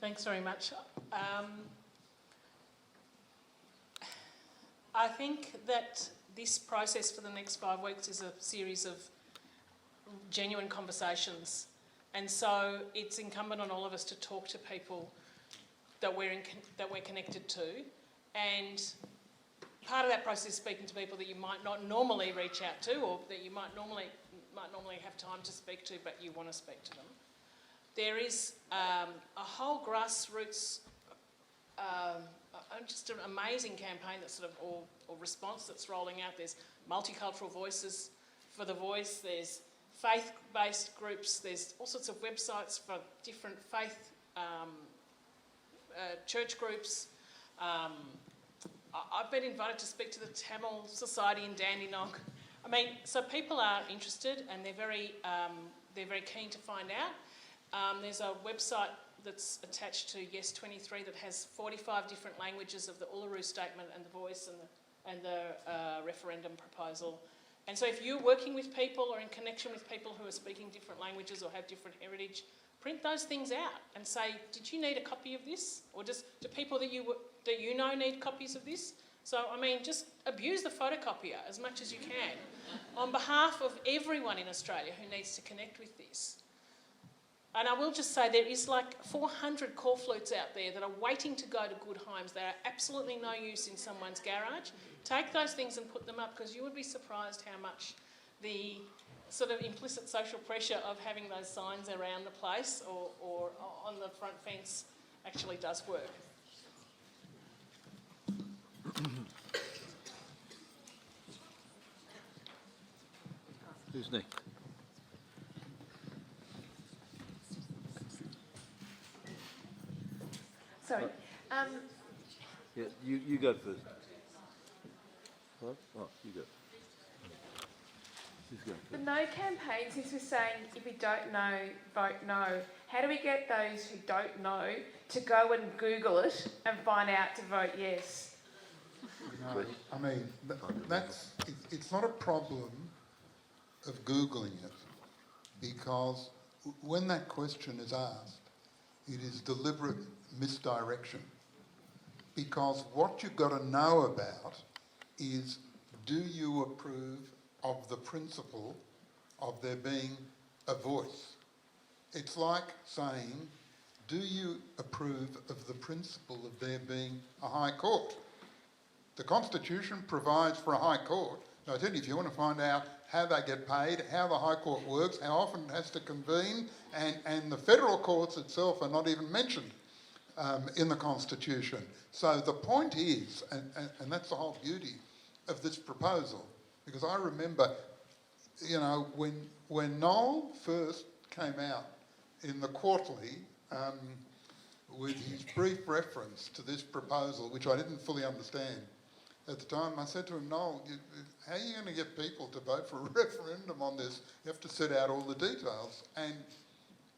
Thanks very much. I think that this process for the next 5 weeks is a series of genuine conversations, and so it's incumbent on all of us to talk to people that we're connected to, and part of that process is speaking to people that you might not normally reach out to, or that you might normally have time to speak to, but you want to speak to them. There is a whole grassroots, just an amazing campaign that's sort of or response that's rolling out. There's multicultural voices for the voice. There's faith-based groups. There's all sorts of websites for different faith church groups. I've been invited to speak to the Tamil Society in Dandenong. I mean, so people are interested and they're very keen to find out. There's a website that's attached to Yes 23 that has 45 different languages of the Uluru Statement and the Voice and the referendum proposal. And so if you're working with people or in connection with people who are speaking different languages or have different heritage, print those things out and say, did you need a copy of this? Or do people that you know need copies of this? So, I mean, just abuse the photocopier as much as you can on behalf of everyone in Australia who needs to connect with this. And I will just say there is like 400 call flutes out there that are waiting to go to good homes. They are absolutely no use in someone's garage. Take those things and put them up, because you would be surprised how much the sort of implicit social pressure of having those signs around the place or on the front fence actually does work. Who's next? Sorry. Yeah, you go first. What? Oh, you go. Who's going The first? no campaign, since we're saying if you don't know, vote no, how do we get those who don't know to go and Google it and find out to vote yes? No, I mean, it's not a problem of Googling it, because when that question is asked, it is deliberate misdirection. Because what you've got to know about is, do you approve of the principle of there being a voice? It's like saying, do you approve of the principle of there being a High Court? The Constitution provides for a High Court. Now, I tell you, if you want to find out how they get paid, how the High Court works, how often it has to convene, and the federal courts itself are not even mentioned in the Constitution. So the point is, and that's the whole beauty of this proposal, because I remember, you know, when Noel first came out in the Quarterly with his brief reference to this proposal, which I didn't fully understand at the time, I said to him, Noel, how are you going to get people to vote for a referendum on this? You have to set out all the details. And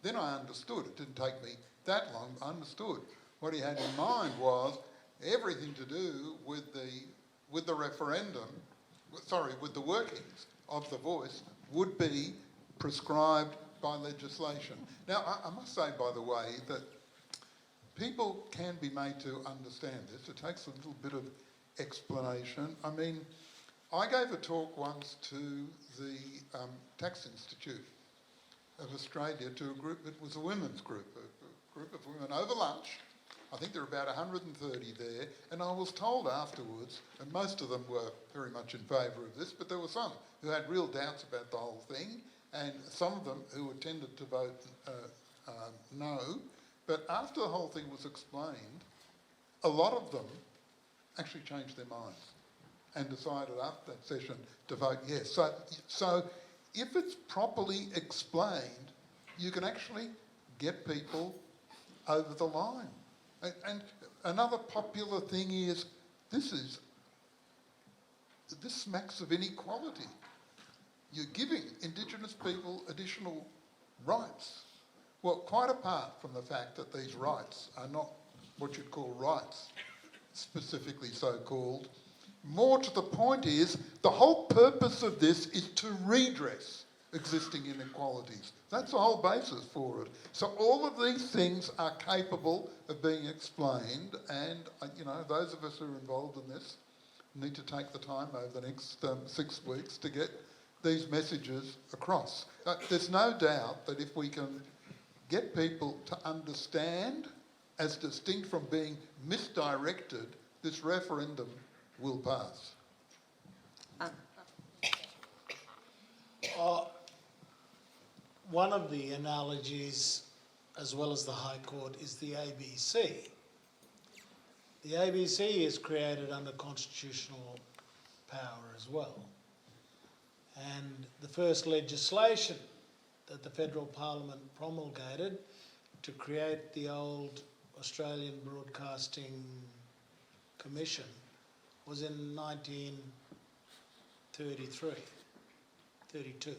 then I understood. It didn't take me that long. I understood. What he had in mind was everything to do with the referendum, with the workings of the voice, would be prescribed by legislation. Now, I must say, by the way, that people can be made to understand this. It takes a little bit of explanation. I mean, I gave a talk once to the Tax Institute of Australia, to a group that was a women's group, a group of women over lunch. I think there were about 130 there, and I was told afterwards, and most of them were very much in favour of this, but there were some who had real doubts about the whole thing, and some of them who tended to vote no. But after the whole thing was explained, a lot of them actually changed their minds and decided after that session to vote yes. So if it's properly explained, you can actually get people over the line. And another popular thing is, this smacks of inequality. You're giving Indigenous people additional rights. Well, quite apart from the fact that these rights are not what you'd call rights, specifically so-called, more to the point is, the whole purpose of this is to redress existing inequalities. That's the whole basis for it. So all of these things are capable of being explained, and you know, those of us who are involved in this need to take the time over the next 6 weeks to get these messages across. There's no doubt that if we can get people to understand, as distinct from being misdirected, this referendum will pass. One of the analogies, as well as the High Court, is the ABC. The ABC is created under constitutional power as well. And the first legislation that the Federal Parliament promulgated to create the old Australian Broadcasting Commission was in 1932.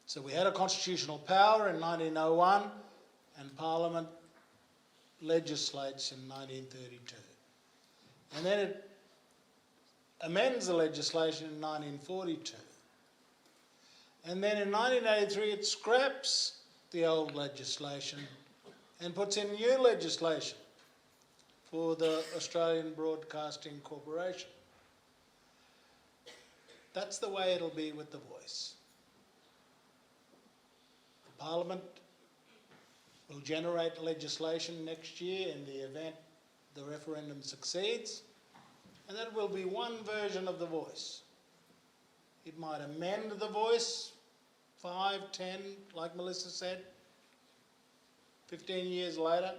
So we had a constitutional power in 1901 and Parliament legislates in 1932. And then it amends the legislation in 1942. And then in 1983 it scraps the old legislation and puts in new legislation for the Australian Broadcasting Corporation. That's the way it'll be with The Voice. The Parliament will generate legislation next year in the event the referendum succeeds, and that will be one version of The Voice. It might amend The Voice 5, 10, like Melissa said, 15 years later,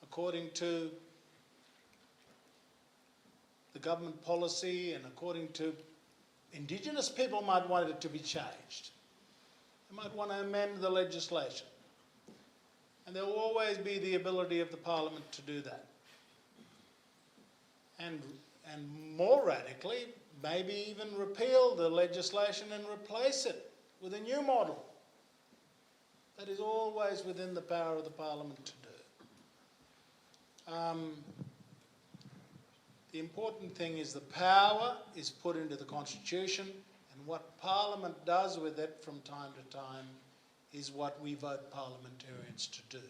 according to the government policy and according to Indigenous people might want it to be changed. They might want to amend the legislation. And there will always be the ability of the Parliament to do that. And more radically, maybe even repeal the legislation and replace it with a new model. That is always within the power of the Parliament to do. The important thing is the power is put into the Constitution, and what Parliament does with it from time to time is what we vote parliamentarians to do.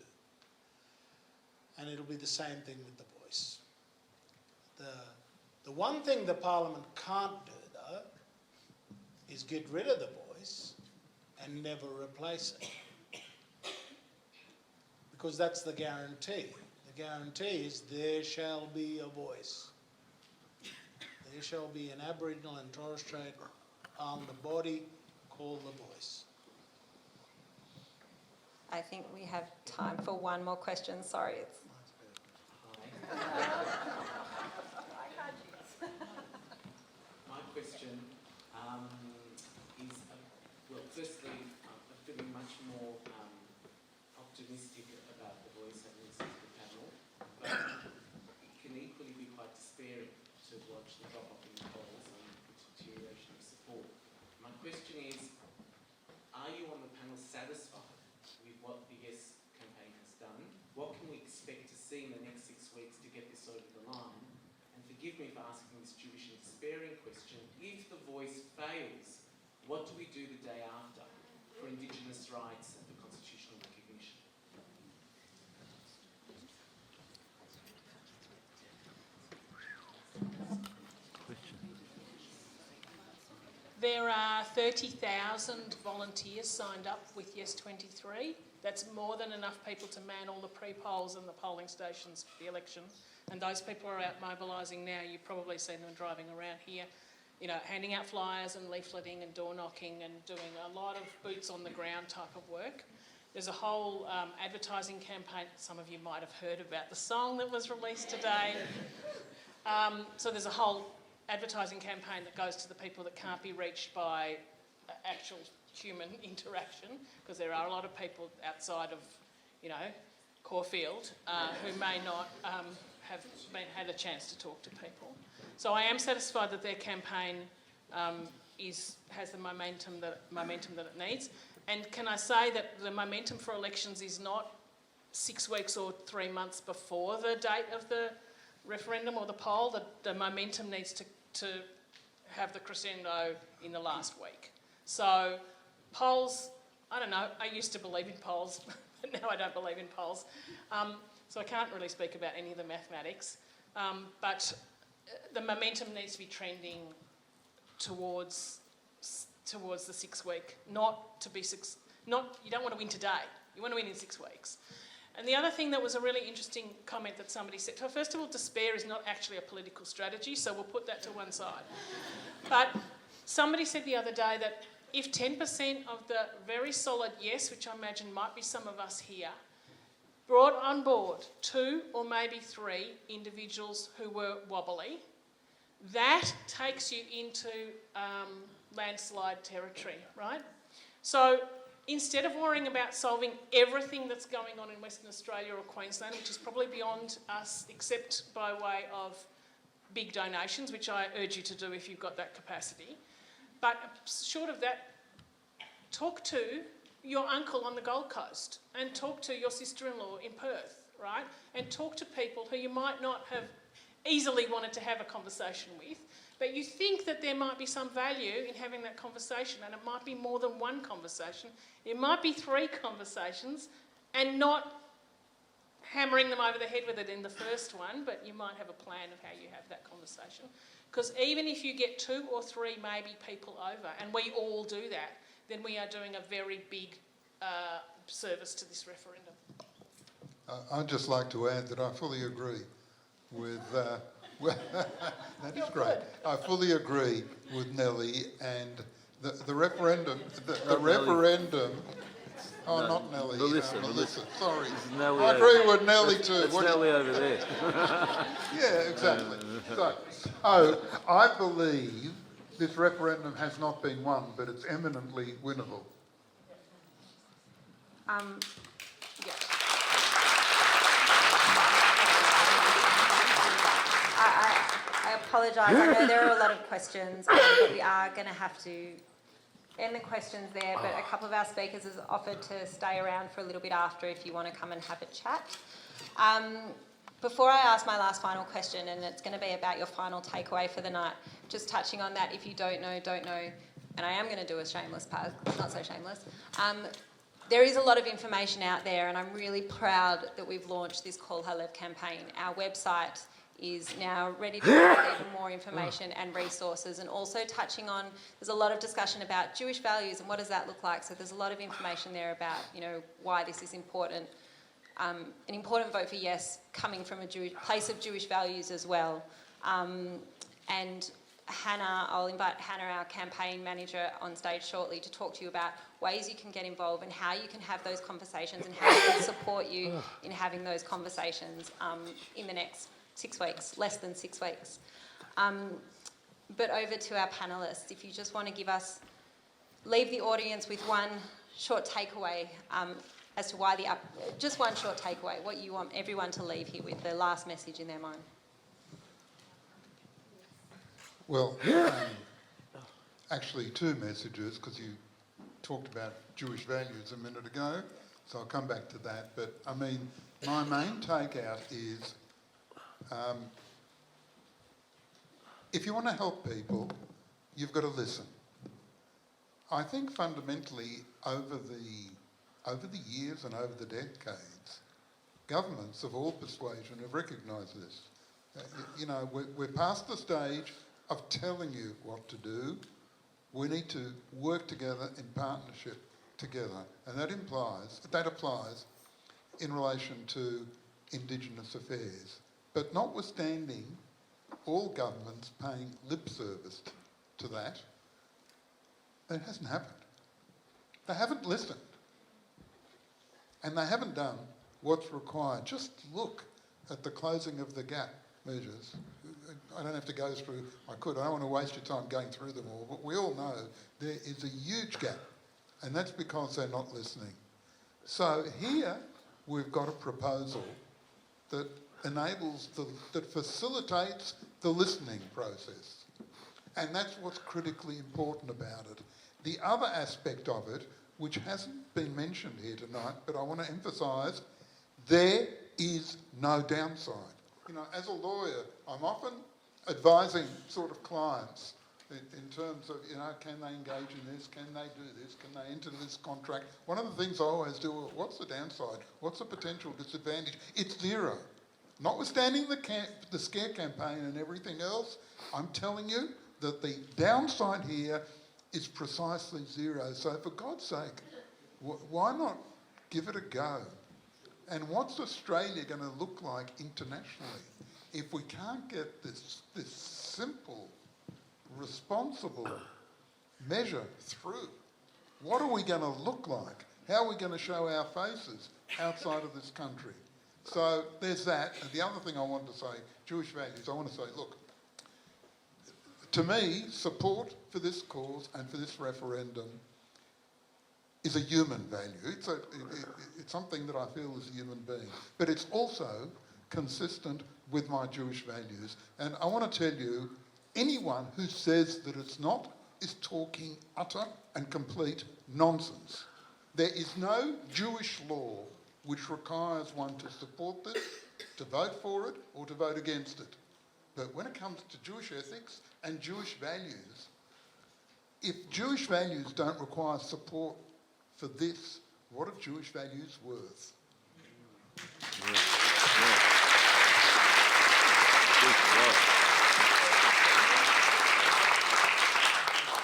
And it'll be the same thing with The Voice. The one thing the Parliament can't do, though, is get rid of The Voice and never replace it. Because that's the guarantee. The guarantee is there shall be a voice. There shall be an Aboriginal and Torres Strait Islander body called The Voice. I think we have time for one more question. Sorry. My question is, well, firstly, I'm feeling much more optimistic about The Voice having listened to the panel, but it can equally be quite despairing to watch the drop-off in the polls and the deterioration of support. My question is, are you on the panel satisfied with what the Yes campaign has done? What can we expect to see in the next 6 weeks to get this over the line? And forgive me for asking this Jewish and despairing question, if The Voice fails, what do we do the day after for Indigenous rights and for constitutional recognition? There are 30,000 volunteers signed up with Yes 23. That's more than enough people to man all the pre-polls and the polling stations for the election. And those people are out mobilising now. You've probably seen them driving around here, you know, handing out flyers and leafleting and door knocking and doing a lot of boots on the ground type of work. There's a whole advertising campaign. Some of you might have heard about the song that was released today. So there's a whole advertising campaign that goes to the people that can't be reached by actual human interaction, because there are a lot of people outside of, you know, Caulfield who may not have had a chance to talk to people. So I am satisfied that their campaign has the momentum that it needs. And can I say that the momentum for elections is not 6 weeks or 3 months before the date of the referendum or the poll? The momentum needs to have the crescendo in the last week. So polls, I don't know, I used to believe in polls, but now I don't believe in polls. So I can't really speak about any of the mathematics, but the momentum needs to be trending towards the 6 week, you don't want to win today, you want to win in 6 weeks. And the other thing that was a really interesting comment that somebody said, so first of all, despair is not actually a political strategy, so we'll put that to one side. But somebody said the other day that if 10% of the very solid yes, which I imagine might be some of us here, brought on board 2 or maybe 3 individuals who were wobbly, that takes you into landslide territory, right? So instead of worrying about solving everything that's going on in Western Australia or Queensland, which is probably beyond us except by way of big donations, which I urge you to do if you've got that capacity, but short of that, talk to your uncle on the Gold Coast and talk to your sister-in-law in Perth, right? And talk to people who you might not have easily wanted to have a conversation with, but you think that there might be some value in having that conversation, and it might be more than one conversation. It might be 3 conversations, and not hammering them over the head with it in the first one, but you might have a plan of how you have that conversation. Because even if you get 2 or 3 maybe people over, and we all do that, then we are doing a very big service to this referendum. I'd just like to add that I fully agree with... that is great. I fully agree with Nellie, and the referendum... The referendum... Oh, No, no, not Nellie. Melissa. Sorry. Nellie I agree with Nellie too. It's Nellie over there. Yeah, exactly. So, I believe this referendum has not been won, but it's eminently winnable. Yeah. I apologise. I know there are a lot of questions, but we are going to have to end the questions there. But a couple of our speakers has offered to stay around for a little bit after if you want to come and have a chat. Before I ask my last final question, and it's going to be about your final takeaway for the night, just touching on that, if you don't know, and I am going to do a shameless plug, not so shameless. There is a lot of information out there, and I'm really proud that we've launched this Call Halev campaign. Our website is now ready to provide even more information and resources, and also touching on, there's a lot of discussion about Jewish values and what does that look like. So there's a lot of information there about, why this is important. An important vote for yes, coming from a place of Jewish values as well. And Hannah, I'll invite Hannah, our campaign manager, on stage shortly to talk to you about ways you can get involved and how you can have those conversations and how we can support you in having those conversations in the next 6 weeks, less than 6 weeks. But over to our panellists, if you just want to leave the audience with one short takeaway as to why just one short takeaway, what you want everyone to leave here with, the last message in their mind. Well, actually 2 messages, because you talked about Jewish values a minute ago, so I'll come back to that. But, my main takeout is if you want to help people, you've got to listen. I think fundamentally over the years and over the decades, governments of all persuasion have recognised this. We're past the stage of telling you what to do. We need to work together in partnership together, and that applies in relation to Indigenous affairs. But notwithstanding all governments paying lip service to that, it hasn't happened. They haven't listened. And they haven't done what's required. Just look at the closing of the gap measures. I don't have to go through, I don't want to waste your time going through them all, but we all know there is a huge gap, and that's because they're not listening. So here we've got a proposal that that facilitates the listening process. And that's what's critically important about it. The other aspect of it, which hasn't been mentioned here tonight, but I want to emphasise, there is no downside. As a lawyer, I'm often advising sort of clients in terms of, you know, can they engage in this? Can they do this? Can they enter this contract? One of the things I always do, what's the downside? What's the potential disadvantage? It's zero. Notwithstanding the scare campaign and everything else, I'm telling you that the downside here is precisely zero. So for God's sake, why not give it a go? And what's Australia going to look like internationally if we can't get this simple, responsible measure through? What are we going to look like? How are we going to show our faces outside of this country? So there's that. And the other thing I want to say, Jewish values, I want to say, look, to me, support for this cause and for this referendum is a human value. It's something that I feel as a human being. But it's also consistent with my Jewish values. And I want to tell you, anyone who says that it's not is talking utter and complete nonsense. There is no Jewish law which requires one to support this, to vote for it, or to vote against it. But when it comes to Jewish ethics and Jewish values, if Jewish values don't require support for this, what are Jewish values worth?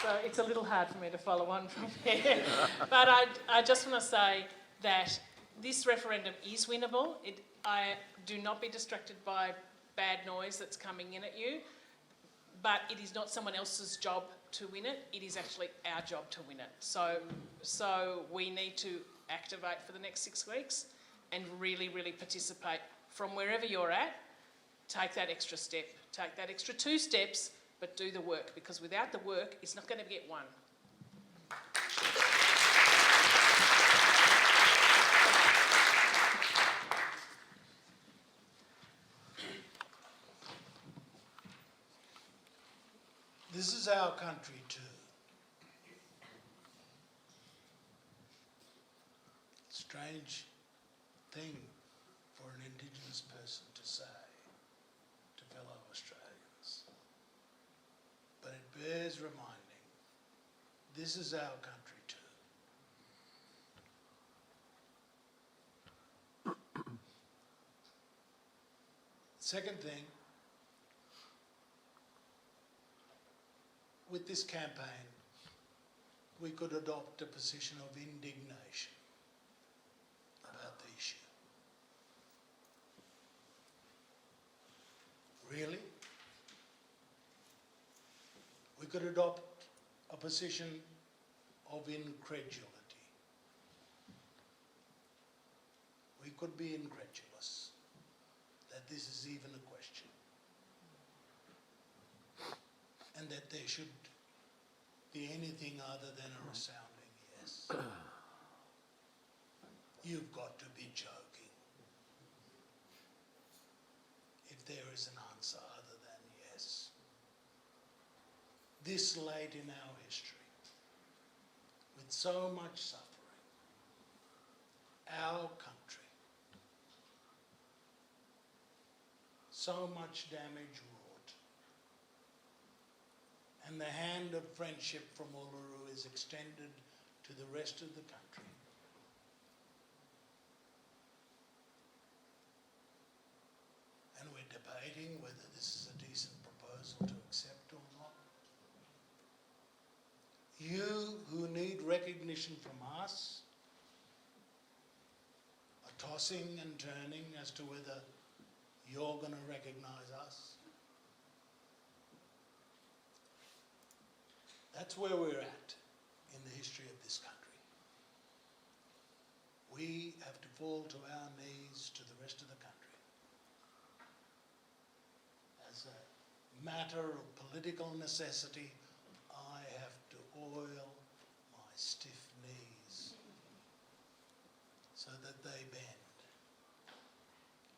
So it's a little hard for me to follow on from there. But I just want to say that this referendum is winnable. Do not be distracted by bad noise that's coming in at you. But it is not someone else's job to win it. It is actually our job to win it. So we need to activate for the next 6 weeks and really, really participate from wherever you're at. Take that extra step. Take that extra 2 steps, but do the work, because without the work, it's not going to get won. This is our country too. Strange thing for an Indigenous person to say to fellow Australians. But it bears reminding, this is our country too. Second thing, with this campaign, we could adopt a position of indignation about the issue. Really? We could adopt a position of incredulity. We could be incredulous that this is even a question, and that there should be anything other than a resounding yes. You've got to be joking if there is an answer other than yes. This late in our history, with so much suffering, our country, so much damage wrought, and the hand of friendship from Uluru is extended to the rest of the country. And we're debating whether this is a decent proposal to accept or not. You who need recognition from us are tossing and turning as to whether you're going to recognise us. That's where we're at in the history of this country. We have to fall to our knees to the rest of the country. As a matter of political necessity, I have to oil my stiff knees so that they bend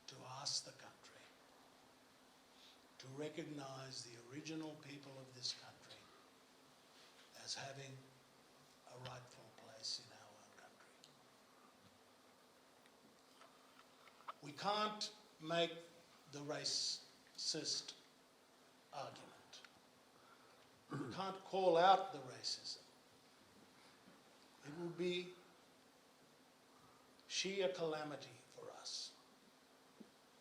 to ask the country to recognise the original people of this country as having a rightful place in our own country. We can't make the racist argument. We can't call out the racism. It would be sheer calamity for us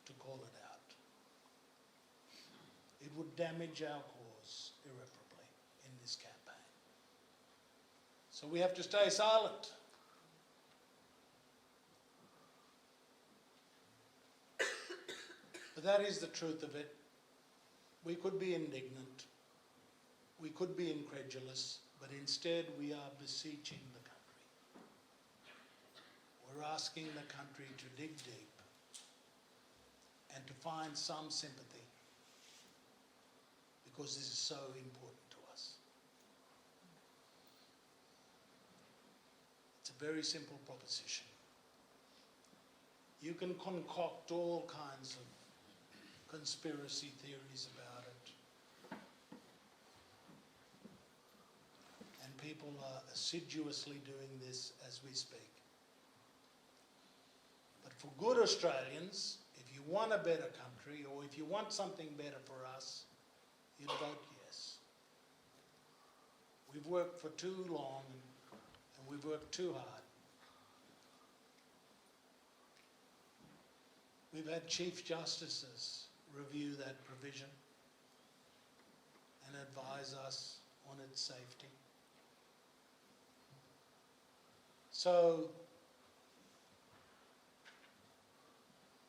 to call it out. It would damage our cause irreparably in this campaign. So we have to stay silent. But that is the truth of it. We could be indignant, we could be incredulous, but instead we are beseeching the country. We're asking the country to dig deep and to find some sympathy, because this is so important to us. It's a very simple proposition. You can concoct all kinds of conspiracy theories about it. And people are assiduously doing this as we speak. But for good Australians, if you want a better country, or if you want something better for us, you'd vote yes. We've worked for too long and we've worked too hard. We've had Chief Justices review that provision and advise us on its safety. So,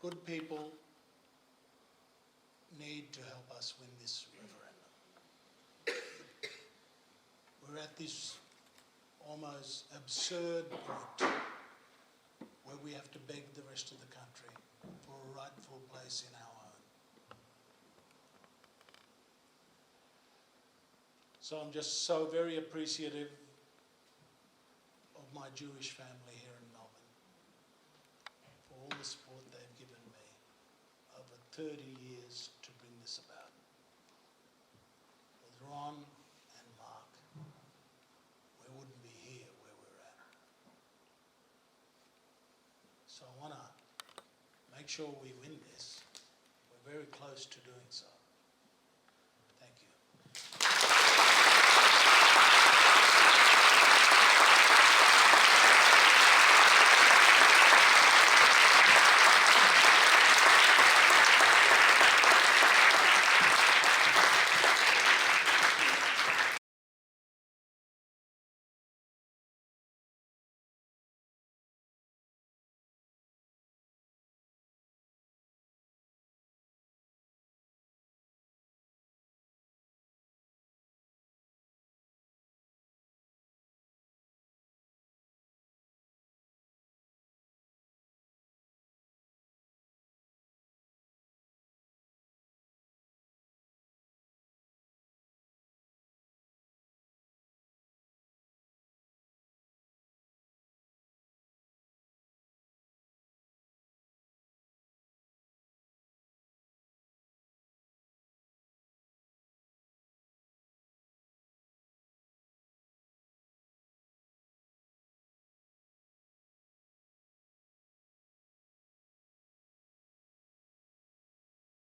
good people need to help us win this referendum. We're at this almost absurd point where we have to beg the rest of the country for a rightful place in our own. So I'm just so very appreciative of my Jewish family here in Melbourne for all the support they've given me over 30 years to bring this about. With Ron and Mark, we wouldn't be here where we're at. So I want to make sure we win this. We're very close to doing so.